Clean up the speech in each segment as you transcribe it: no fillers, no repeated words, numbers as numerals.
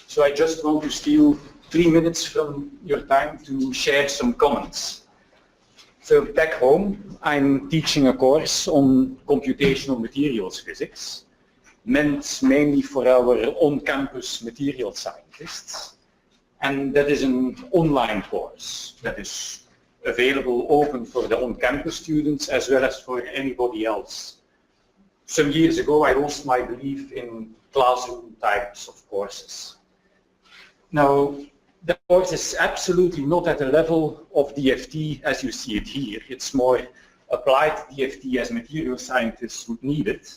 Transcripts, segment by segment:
So I just want to steal 3 minutes from your time to share some comments. So back home, I'm teaching a course on computational materials physics, meant mainly for our on-campus material scientists. And that is an online course that is available open for the on-campus students as well as for anybody else. Some years ago, I lost my belief in classroom types of courses. Now, the course is absolutely not at the level of DFT as you see it here. It's more applied DFT as material scientists would need it.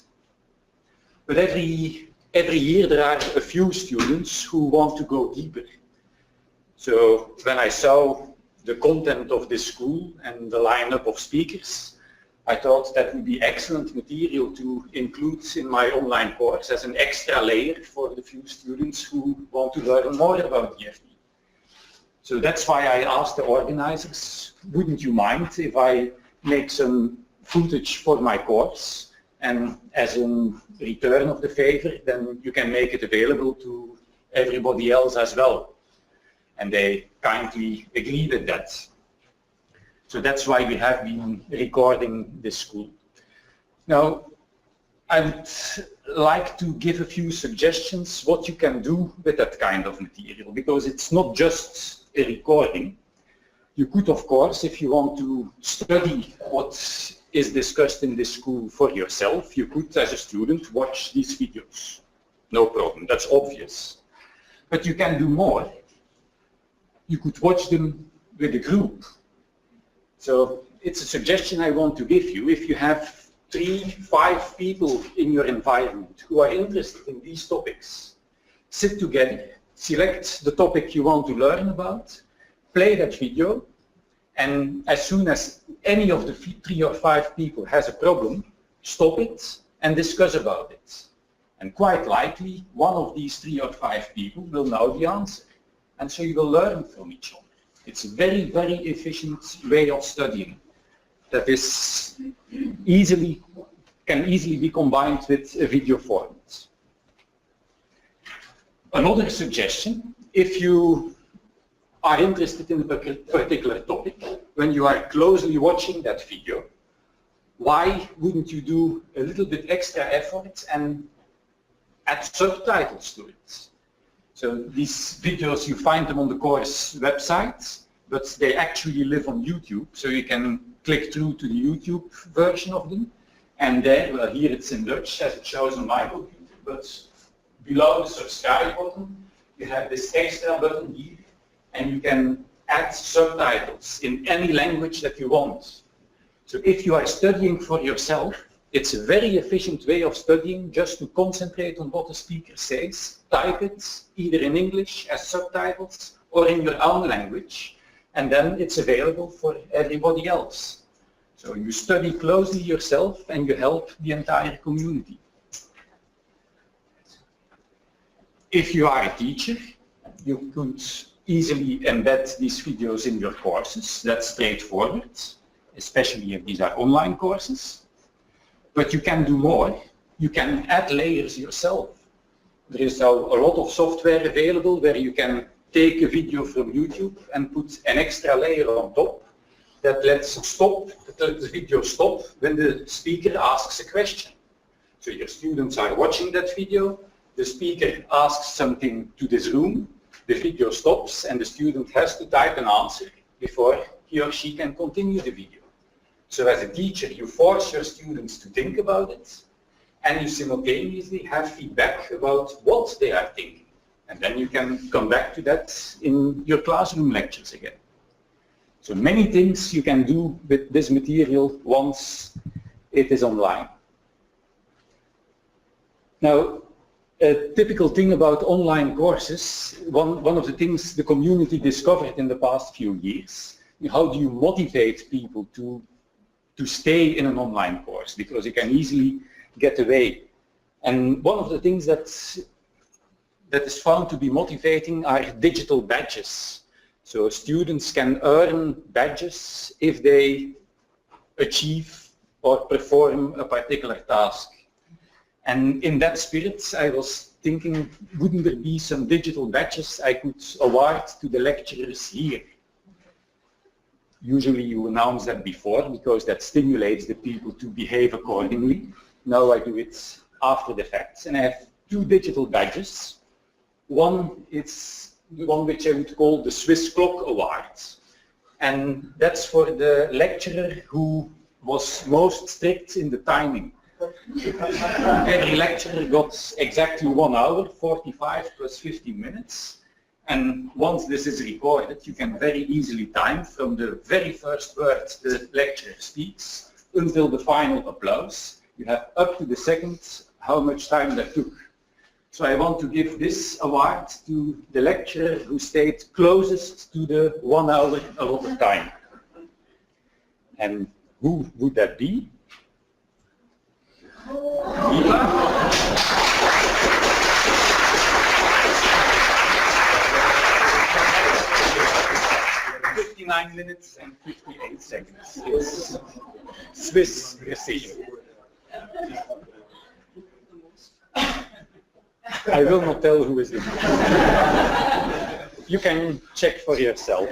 But every year there are a few students who want to go deeper. So when I saw the content of this school and the lineup of speakers, I thought that would be excellent material to include in my online course as an extra layer for the few students who want to learn more about DFT. So that's why I asked the organizers, wouldn't you mind if I make some footage for my course, and as a return of the favor, then you can make it available to everybody else as well. And they kindly agreed with that. So that's why we have been recording this school. Now, I would like to give a few suggestions what you can do with that kind of material, because it's not just a recording. You could, of course, if you want to study what is discussed in this school for yourself, you could, as a student, watch these videos. No problem, that's obvious. But you can do more. You could watch them with a group. So it's a suggestion I want to give you. If you have 3-5 people in your environment who are interested in these topics, sit together, select the topic you want to learn about, play that video, and as soon as any of the 3 or 5 people has a problem, stop it and discuss about it. And quite likely, one of these 3 or 5 people will know the answer. And so you will learn from each other. It's a very, very efficient way of studying that is can easily be combined with a video format. Another suggestion, if you are interested in a particular topic, when you are closely watching that video, why wouldn't you do a little bit extra effort and add subtitles to it? So these videos, you find them on the course website, but they actually live on YouTube, so you can click through to the YouTube version of them. And there, well, here it's in Dutch as it shows on my computer, but below the subscribe button, you have this extra button here, and you can add subtitles in any language that you want. So if you are studying for yourself, it's a very efficient way of studying just to concentrate on what the speaker says, type it either in English as subtitles or in your own language, and then it's available for everybody else. So you study closely yourself and you help the entire community. If you are a teacher, you could easily embed these videos in your courses. That's straightforward, especially if these are online courses. But you can do more. You can add layers yourself. There is a lot of software available where you can take a video from YouTube and put an extra layer on top that lets the video stop when the speaker asks a question. So your students are watching that video, the speaker asks something to this room, the video stops and the student has to type an answer before he or she can continue the video. So as a teacher, you force your students to think about it, and you simultaneously have feedback about what they are thinking. And then you can come back to that in your classroom lectures again. So many things you can do with this material once it is online. Now, a typical thing about online courses, one of the things the community discovered in the past few years, how do you motivate people to stay in an online course, because you can easily get away. And one of the things that is found to be motivating are digital badges. So students can earn badges if they achieve or perform a particular task. And in that spirit, I was thinking, wouldn't there be some digital badges I could award to the lecturers here? Usually you announce that before because that stimulates the people to behave accordingly. Now I do it after the fact. And I have 2 digital badges. One is the one which I would call the Swiss Clock Award. And that's for the lecturer who was most strict in the timing. Every lecturer got exactly 1 hour, 45 plus 15 minutes. And once this is recorded, you can very easily time from the very first word the lecturer speaks until the final applause. You have up to the second how much time that took. So I want to give this award to the lecturer who stayed closest to the 1 hour allotted time. And who would that be? Eva? 59 minutes and 58 seconds. It's Swiss precision. I will not tell who is it. You can check for yourself.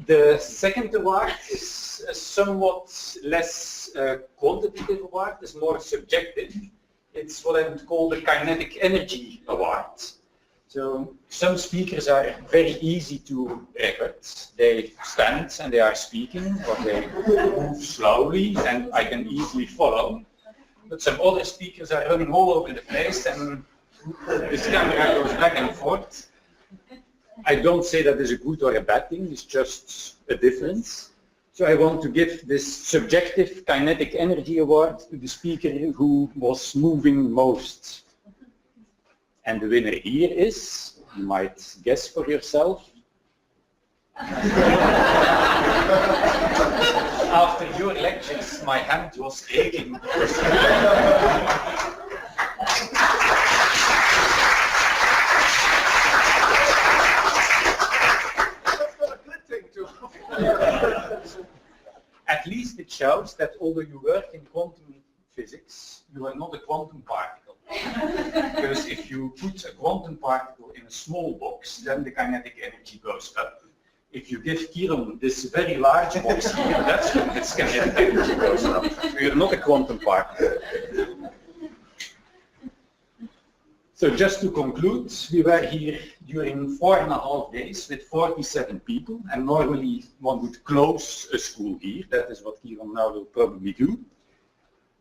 The second award is a somewhat less quantitative award, it's more subjective. It's what I would call the kinetic energy award. So some speakers are very easy to record. They stand and they are speaking, or they move slowly and I can easily follow. But some other speakers are running all over the place and this camera goes back and forth. I don't say that is a good or a bad thing, it's just a difference. So I want to give this subjective kinetic energy award to the speaker who was moving most. And the winner here is, you might guess for yourself. After your lectures, my hand was aching. At least it shows that although you work in quantum physics, you are not a quantum particle. Because if you put a quantum particle in a small box, then the kinetic energy goes up. If you give Kiran this very large box here, that's when its kinetic energy goes up. You're not a quantum particle. So just to conclude, we were here during 4.5 days with 47 people, and normally one would close a school here. That is what Kiran now will probably do.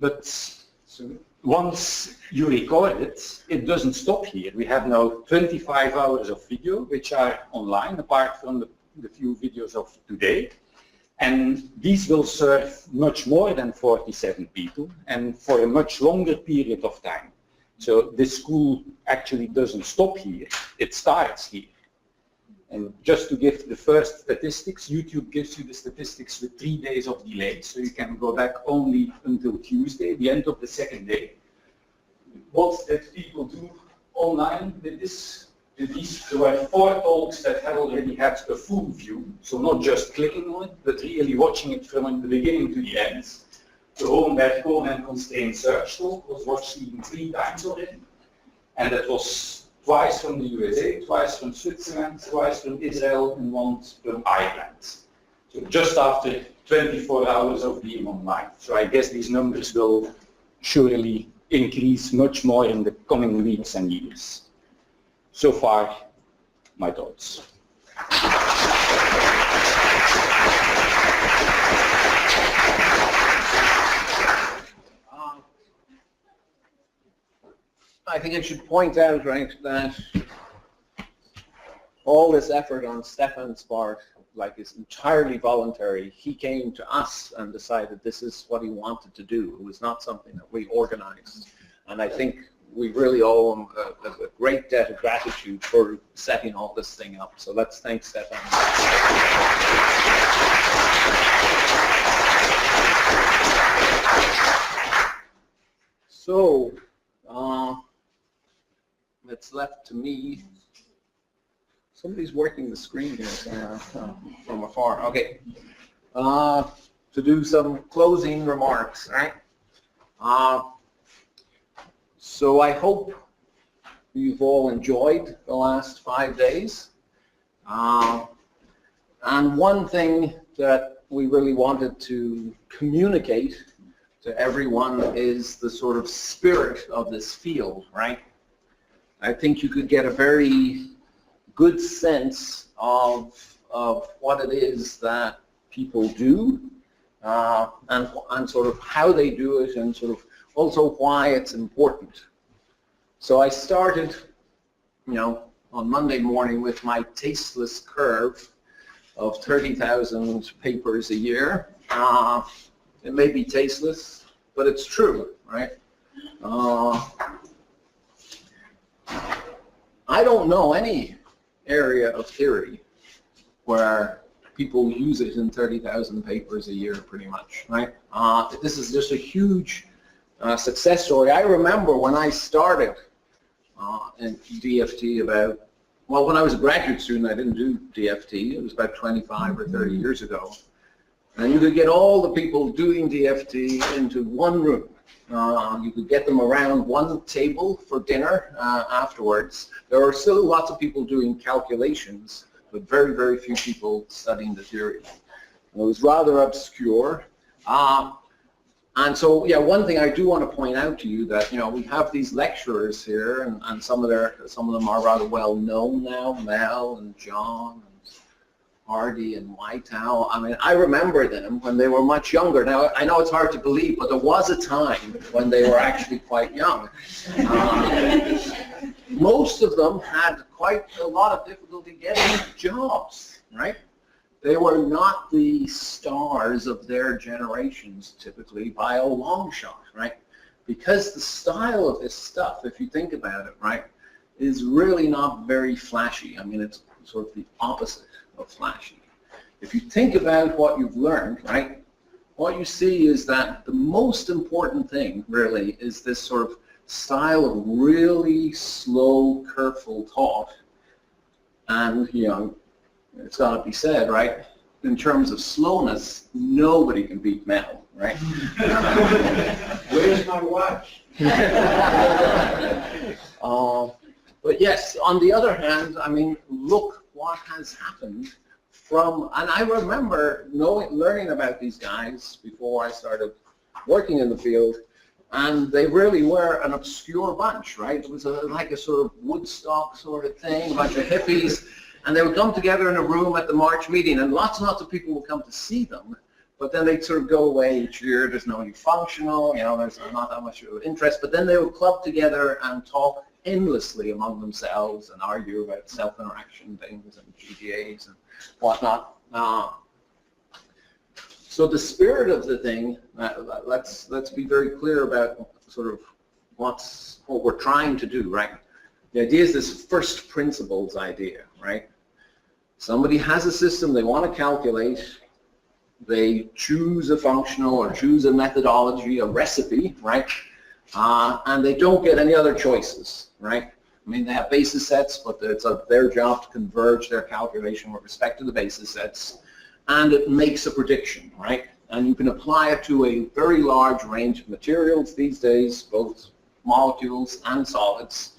But so once you record it, it doesn't stop here. We have now 25 hours of video which are online, apart from the few videos of today. And these will serve much more than 47 people and for a much longer period of time. So this school actually doesn't stop here, it starts here. And just to give the first statistics, YouTube gives you the statistics with 3 days of delay, so you can go back only until Tuesday, the end of the second day. What did people do online with this? There were 4 talks that had already had a full view, so not just clicking on it, but really watching it from the beginning to the end. The Hohenberg Kohn and Constrained Search talk was watched even 3 times already, and that was twice from the USA, twice from Switzerland, twice from Israel, and once from Ireland. So just after 24 hours of being online. So I guess these numbers will surely increase much more in the coming weeks and years. So far, my thoughts. I think I should point out, right, that all this effort on Stefan's part, like, is entirely voluntary. He came to us and decided this is what he wanted to do. It was not something that we organized. And I think we really owe him a great debt of gratitude for setting all this thing up. So let's thank Stefan. So, it's left to me. Somebody's working the screen here from afar. Okay. To do some closing remarks, right? So I hope you've all enjoyed the last 5 days. And one thing that we really wanted to communicate to everyone is the sort of spirit of this field, right? I think you could get a very good sense of what it is that people do and sort of how they do it and sort of also why it's important. So I started, on Monday morning with my tasteless curve of 30,000 papers a year. It may be tasteless, but it's true, right? I don't know any area of theory where people use it in 30,000 papers a year, pretty much, right? This is just a huge success story. I remember when I started in DFT when I was a graduate student, I didn't do DFT. It was about 25 or 30 years ago. And you could get all the people doing DFT into one room. You could get them around one table for dinner afterwards. There are still lots of people doing calculations, but very, very few people studying the theory. It was rather obscure. And so, yeah, one thing I do want to point out to you that, we have these lecturers here, and some of them are rather well known now, Mel and John and Hardy and Whitehow. I mean, I remember them when they were much younger. Now, I know it's hard to believe, but there was a time when they were actually quite young. Most of them had quite a lot of difficulty getting jobs, right? They were not the stars of their generations, typically, by a long shot, right? Because the style of this stuff, if you think about it, right, is really not very flashy. I mean, it's sort of the opposite of flashy. If you think about what you've learned, right, what you see is that the most important thing, really, is this sort of style of really slow, careful thought. And, it's got to be said, right? In terms of slowness, nobody can beat Mel, right? Where's my watch? But yes, on the other hand, I mean, look what has happened and I remember learning about these guys before I started working in the field, and they really were an obscure bunch, right? It was like a sort of Woodstock sort of thing, a bunch of hippies. And they would come together in a room at the March meeting, and lots and lots of people would come to see them, but then they'd sort of go away each year. There's nobody functional, there's not that much of interest, but then they would club together and talk endlessly among themselves and argue about self-interaction things and GDAs and whatnot. So the spirit of the thing, let's be very clear about sort of what we're trying to do, right? The idea is this first principles idea, right? Somebody has a system they want to calculate, they choose a functional or choose a methodology, a recipe, right? And they don't get any other choices, right? I mean, they have basis sets, but it's their job to converge their calculation with respect to the basis sets, and it makes a prediction, right? And you can apply it to a very large range of materials these days, both molecules and solids.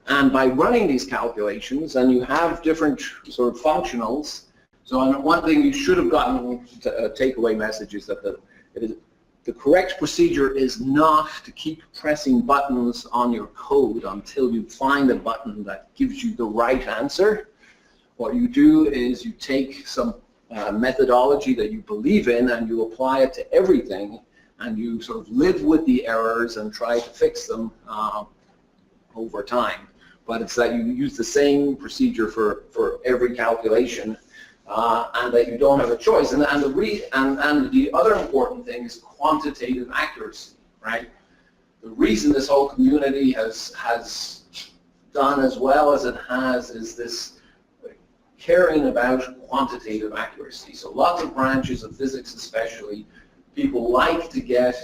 And by running these calculations, and you have different sort of functionals, so one thing you should have gotten a takeaway message is that the correct procedure is not to keep pressing buttons on your code until you find a button that gives you the right answer. What you do is you take some methodology that you believe in and you apply it to everything, and you sort of live with the errors and try to fix them over time. But it's that you use the same procedure for every calculation, and that you don't have a choice. And the other important thing is quantitative accuracy, right? The reason this whole community has done as well as it has is this caring about quantitative accuracy. So lots of branches of physics especially, people like to get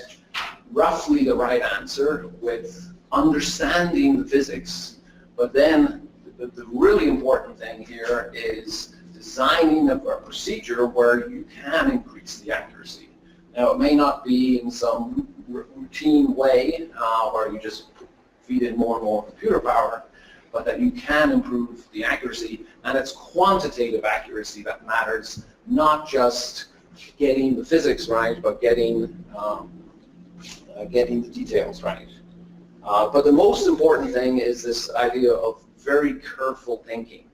roughly the right answer with understanding the physics, but then the really important thing here is designing a procedure where you can increase the accuracy. Now, it may not be in some routine way where you just feed in more and more computer power, but that you can improve the accuracy, and it's quantitative accuracy that matters, not just getting the physics right, but getting the details right. But the most important thing is this idea of very careful thinking.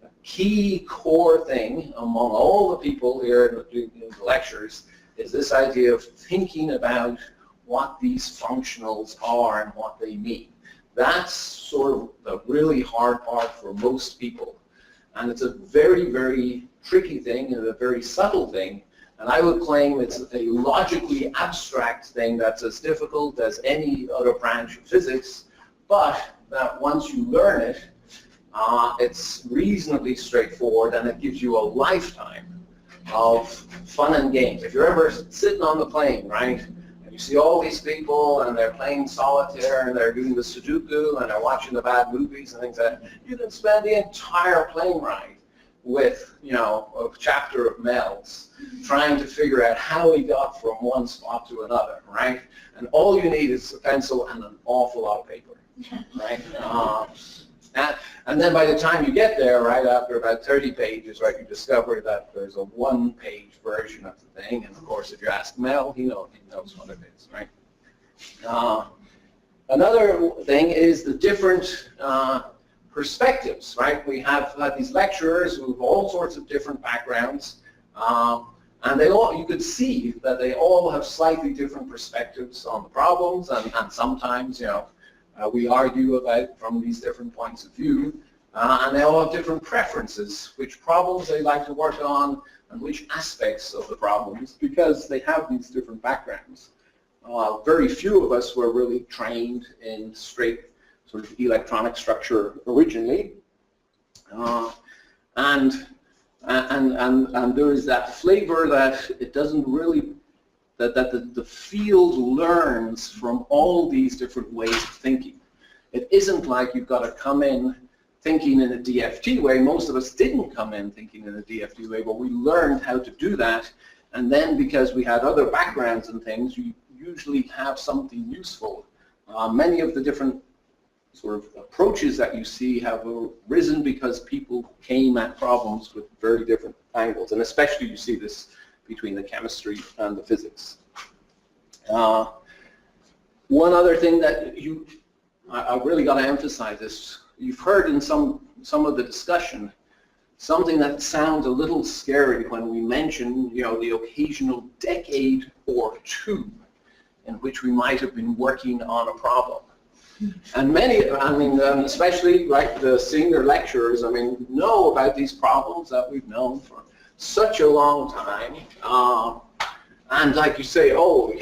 A key core thing among all the people here in the lectures is this idea of thinking about what these functionals are and what they mean. That's sort of the really hard part for most people. And it's a very, very tricky thing and a very subtle thing. And I would claim it's a logically abstract thing that's as difficult as any other branch of physics, but that once you learn it, it's reasonably straightforward, and it gives you a lifetime of fun and games. If you're ever sitting on the plane, right, you see all these people and they're playing solitaire and they're doing the Sudoku and they're watching the bad movies and things like that, you can spend the entire plane ride with, you know, a chapter of Mel's trying to figure out how he got from one spot to another, right? And all you need is a pencil and an awful lot of paper, right? And then by the time you get there, right, after about 30 pages, right, you discover that there's a one-page version of the thing, and of course, if you ask Mel, he knows what it is, right? Another thing is the different perspectives, right? We have these lecturers who have all sorts of different backgrounds, and they all, you could see that they all have slightly different perspectives on the problems, and sometimes, you know, we argue about from these different points of view, and they all have different preferences, which problems they like to work on, and which aspects of the problems, because they have these different backgrounds. Very few of us were really trained in straight sort of electronic structure originally, and there is that flavor that it doesn't really, that the field learns from all these different ways of thinking. It isn't like you've got to come in thinking in a DFT way. Most of us didn't come in thinking in a DFT way, but we learned how to do that, and then because we had other backgrounds and things, you usually have something useful. Many of the different sort of approaches that you see have arisen because people came at problems with very different angles, and especially you see this between the chemistry and the physics. One other thing that I really got to emphasize this. You've heard in some of the discussion something that sounds a little scary when we mention, you know, the occasional decade or two in which we might have been working on a problem. And many, I mean, especially like the senior lecturers, I mean, know about these problems that we've known for such a long time. And like you say, oh,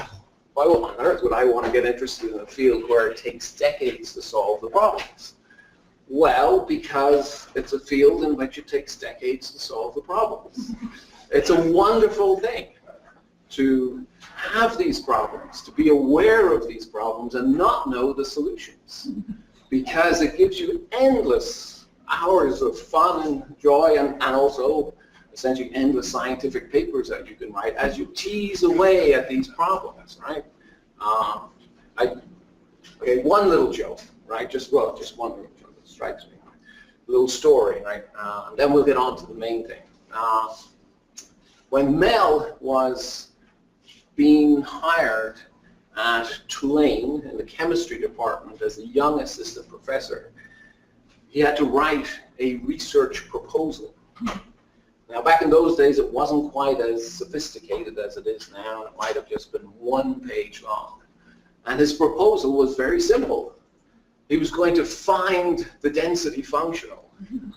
why on earth would I want to get interested in a field where it takes decades to solve the problems? Well, because it's a field in which it takes decades to solve the problems. It's a wonderful thing to have these problems, to be aware of these problems and not know the solutions, because it gives you endless hours of fun and joy, and also essentially endless scientific papers that you can write as you tease away at these problems, right? Okay, one little joke, right? Just one little joke that strikes me. A little story, right? And then we'll get on to the main thing. When Mel was being hired at Tulane in the chemistry department as a young assistant professor, he had to write a research proposal. Now, back in those days, it wasn't quite as sophisticated as it is now. It might have just been one page long. And his proposal was very simple. He was going to find the density functional,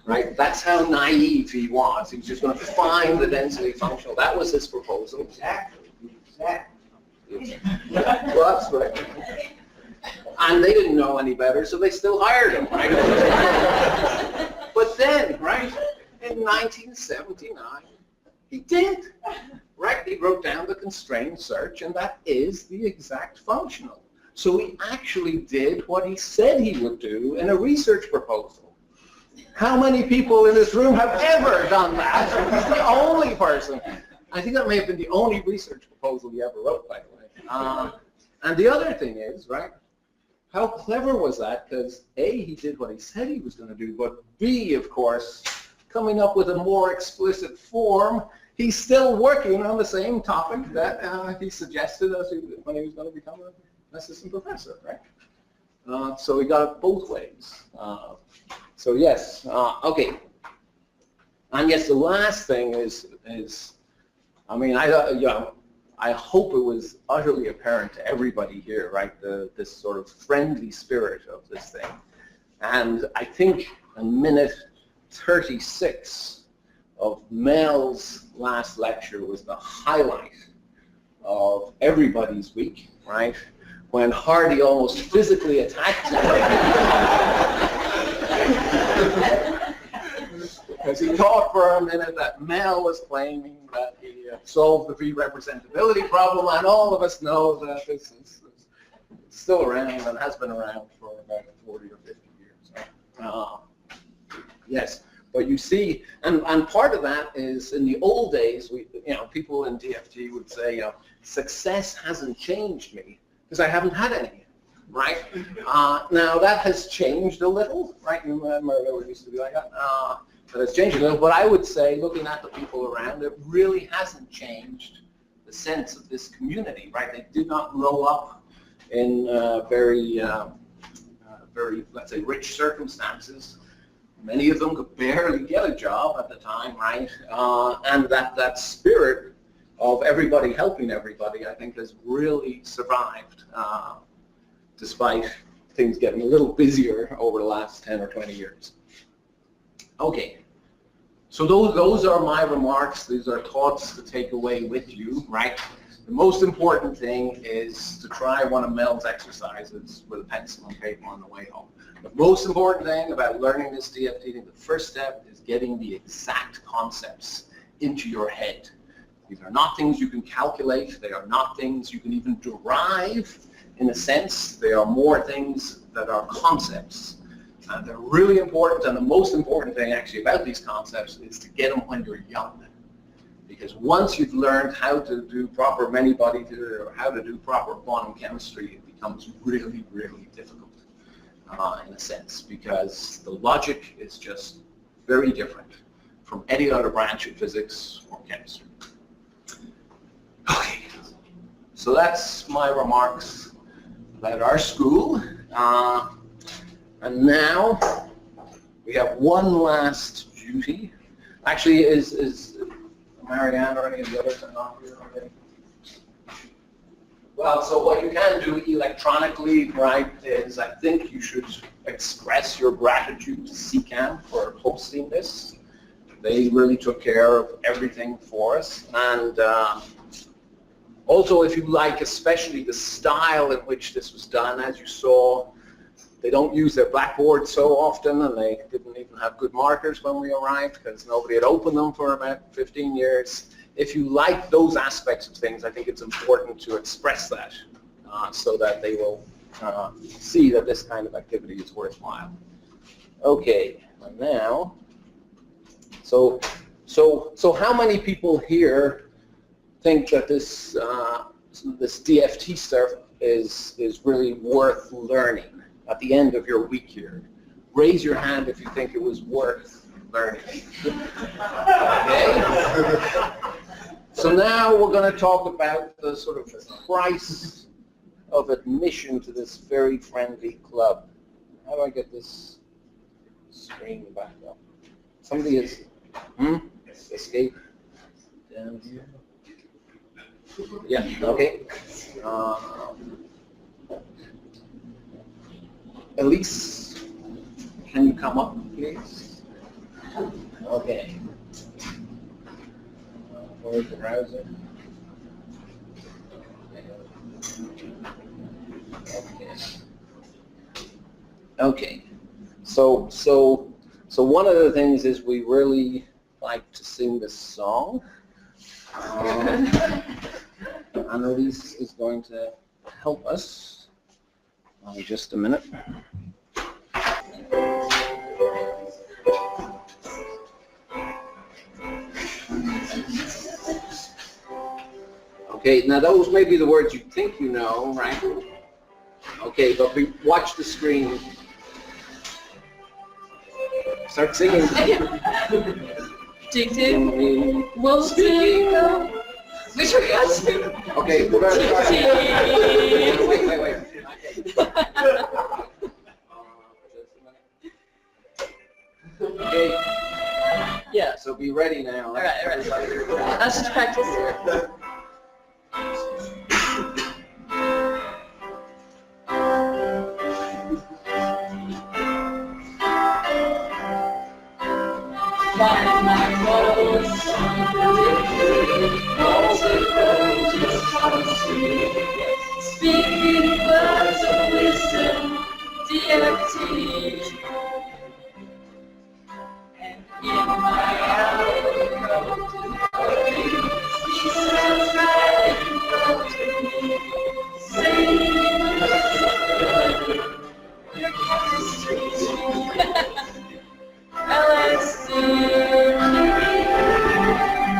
right? That's how naive he was. He was just going to find the density functional. That was his proposal. Exactly. Well, that's right. And they didn't know any better, so they still hired him, right? But then, right, in 1979, he did, right? He wrote down the constrained search, and that is the exact functional. So he actually did what he said he would do in a research proposal. How many people in this room have ever done that? He's the only person. I think that may have been the only research proposal he ever wrote, by the way. And the other thing is, right, how clever was that? Because A, he did what he said he was going to do, but B, of course, coming up with a more explicit form, he's still working on the same topic that he suggested when he was going to become an assistant professor, right? So we got it both ways. So yes, okay. And yes, the last thing is I mean, I hope it was utterly apparent to everybody here, right? This sort of friendly spirit of this thing. And I think in minute 36 of Mel's last lecture was the highlight of everybody's week, right? When Hardy almost physically attacked him. Because he thought for a minute that Mel was claiming that he solved the V-representability problem, and all of us know that this is still around and has been around for about 40 or 50 years. Yes, but you see, and part of that is in the old days, people in DFT would say, success hasn't changed me because I haven't had any, right? Now that has changed a little, right? You remember it used to be like that. But it's changed a little, but I would say, looking at the people around, it really hasn't changed the sense of this community, right? They did not grow up in very, let's say, rich circumstances. Many of them could barely get a job at the time, right? And that spirit of everybody helping everybody, I think, has really survived, despite things getting a little busier over the last 10 or 20 years. Okay, so those are my remarks. These are thoughts to take away with you, right? The most important thing is to try one of Mel's exercises with a pencil and paper on the way home. The most important thing about learning this DFT, the first step is getting the exact concepts into your head. These are not things you can calculate. They are not things you can even derive in a sense. They are more things that are concepts. They're really important, and the most important thing actually about these concepts is to get them when you're young. Because once you've learned how to do proper many-body theory or how to do proper quantum chemistry, it becomes really, really difficult in a sense, because the logic is just very different from any other branch of physics or chemistry. Okay, so that's my remarks about our school. And now we have one last duty. Actually, is Marianne or any of the others are not here already? Well, so what you can do electronically, right, is I think you should express your gratitude to CCAM for hosting this. They really took care of everything for us. And also, if you like, especially the style in which this was done, as you saw, they don't use their blackboard so often, and they didn't even have good markers when we arrived because nobody had opened them for about 15 years. If you like those aspects of things, I think it's important to express that so that they will see that this kind of activity is worthwhile. Okay, and now, so how many people here think that this DFT stuff is really worth learning at the end of your week here? Raise your hand if you think it was worth learning. Okay? So now we're going to talk about the sort of price of admission to this very friendly club. How do I get this screen back up? Somebody is, escape down here. Yeah, okay. Elise, can you come up, please? Okay. Where's the browser? Okay. Okay. So one of the things is we really like to sing this song. And Elise is going to help us. Just a minute. Okay, now those may be the words you think you know, right? Okay, but watch the screen. Start singing. Dig, dig, we'll dig. Which one got to? Okay, we're going to start. Wait. Okay. Yeah. So be ready now. All right. Let's just practice here. Find my photos, speaking words of wisdom, DFT. And in my hour, he stands right in front of me, saying, your chemistry. LSD,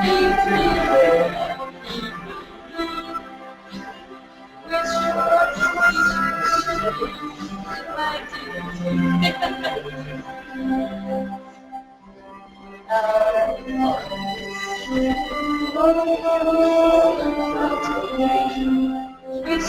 E3, which was my which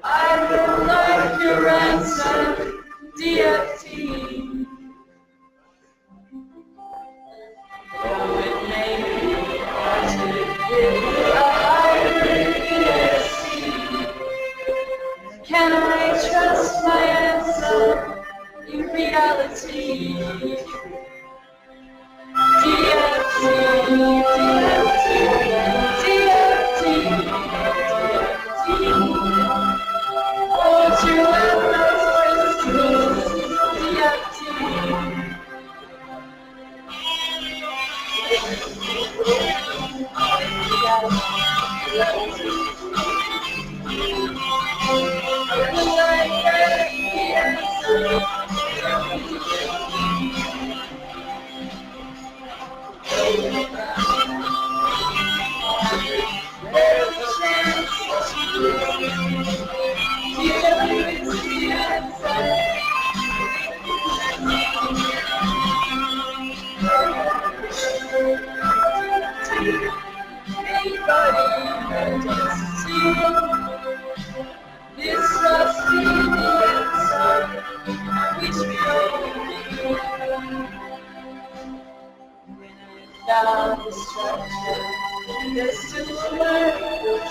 I will like your answer, DFT. Though it may be altered with a hybrid DFT, can I trust my answer in reality? DFT, hold you at those crystals, DFT. This must be the answer which we all need. When I found the structure, there's still a light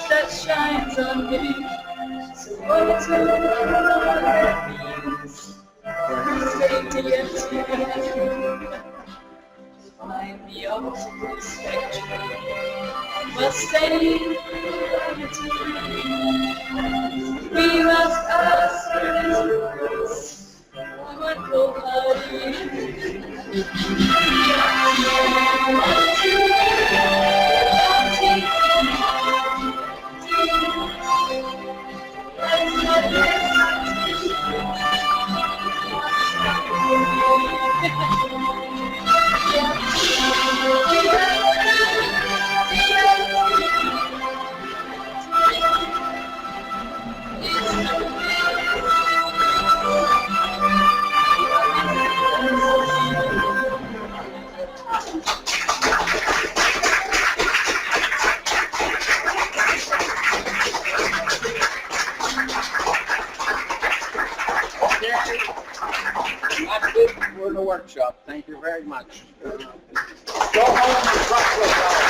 that shines on me. So what do that means? Stay DFT. Find the optical spectrum. Must stay unity. We must ask for this wonderful party. workshop. Thank you very much. Go home and trust yourself.